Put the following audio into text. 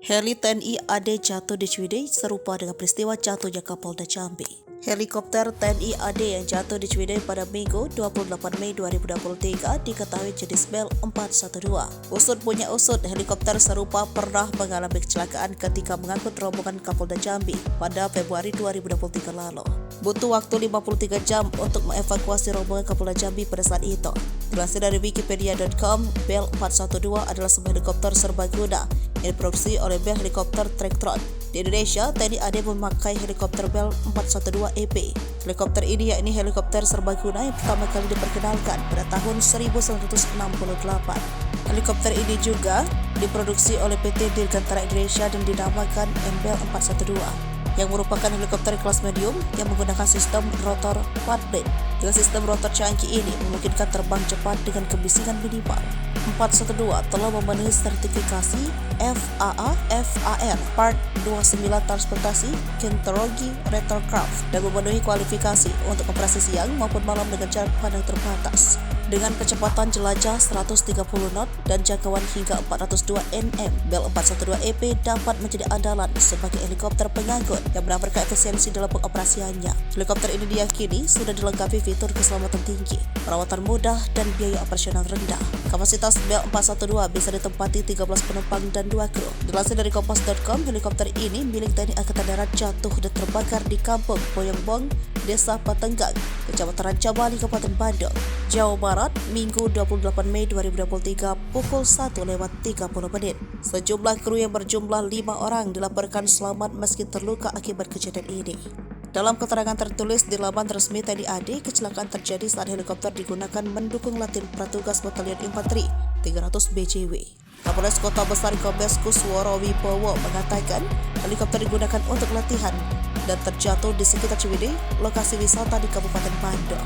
Heli TNI AD jatuh di Ciwidey serupa dengan peristiwa jatuhnya Kapolda Jambi. Helikopter TNI AD yang jatuh di Ciwidey pada Minggu 28 Mei 2023 diketahui jenis Bell 412. Usut punya usut, helikopter serupa pernah mengalami kecelakaan ketika mengangkut rombongan Kapolda Jambi pada Februari 2023 lalu. Butuh waktu 53 jam untuk mengevakuasi rombongan Kapolda Jambi pada saat itu. Dilansir dari wikipedia.com, Bell 412 adalah sebuah helikopter serbaguna yang diproduksi oleh Bell Helicopter Tractron. Di Indonesia, TNI AD memakai helikopter Bell 412 EP. Helikopter ini yakni helikopter serbaguna yang pertama kali diperkenalkan pada tahun 1968. Helikopter ini juga diproduksi oleh PT Dirgantara Indonesia dan dinamakan MBL 412, yang merupakan helikopter kelas medium yang menggunakan sistem rotor quad blade. Dengan sistem rotor canggih ini memungkinkan terbang cepat dengan kebisingan minimal. 412 telah memenuhi sertifikasi FAA/FAR Part 29 Transportasi Teknologi Rotorcraft dan memenuhi kualifikasi untuk operasi siang maupun malam dengan jarak pandang terbatas. Dengan kecepatan jelajah 130 knot dan jangkauan hingga 402 nm, Bell 412 EP dapat menjadi andalan sebagai helikopter pengangkut yang menawarkan efisiensi dalam pengoperasiannya. Helikopter ini diyakini sudah dilengkapi fitur keselamatan tinggi, perawatan mudah, dan biaya operasional rendah. Kapasitas Bell 412 bisa ditempati 13 penumpang dan 2 kru. Dilansir dari kompas.com, helikopter ini milik TNI Angkatan Darat jatuh dan terbakar di Kampung Boyongbong, Desa Patenggang, Kecamatan Rancabali, Kabupaten Bandung, Jawa Barat, Minggu 28 Mei 2023 pukul 1:30. Sejumlah kru yang berjumlah 5 orang dilaporkan selamat meski terluka akibat kejadian ini. Dalam keterangan tertulis di laman resmi TNI AD, kecelakaan terjadi saat helikopter digunakan mendukung latihan Pratugas Batalion Infanteri 300 BJW. Kapolres Kota Besar Kombes Kusworo Wibowo mengatakan helikopter digunakan untuk latihan dan terjatuh di sekitar Ciwidey, lokasi wisata di Kabupaten Bandung.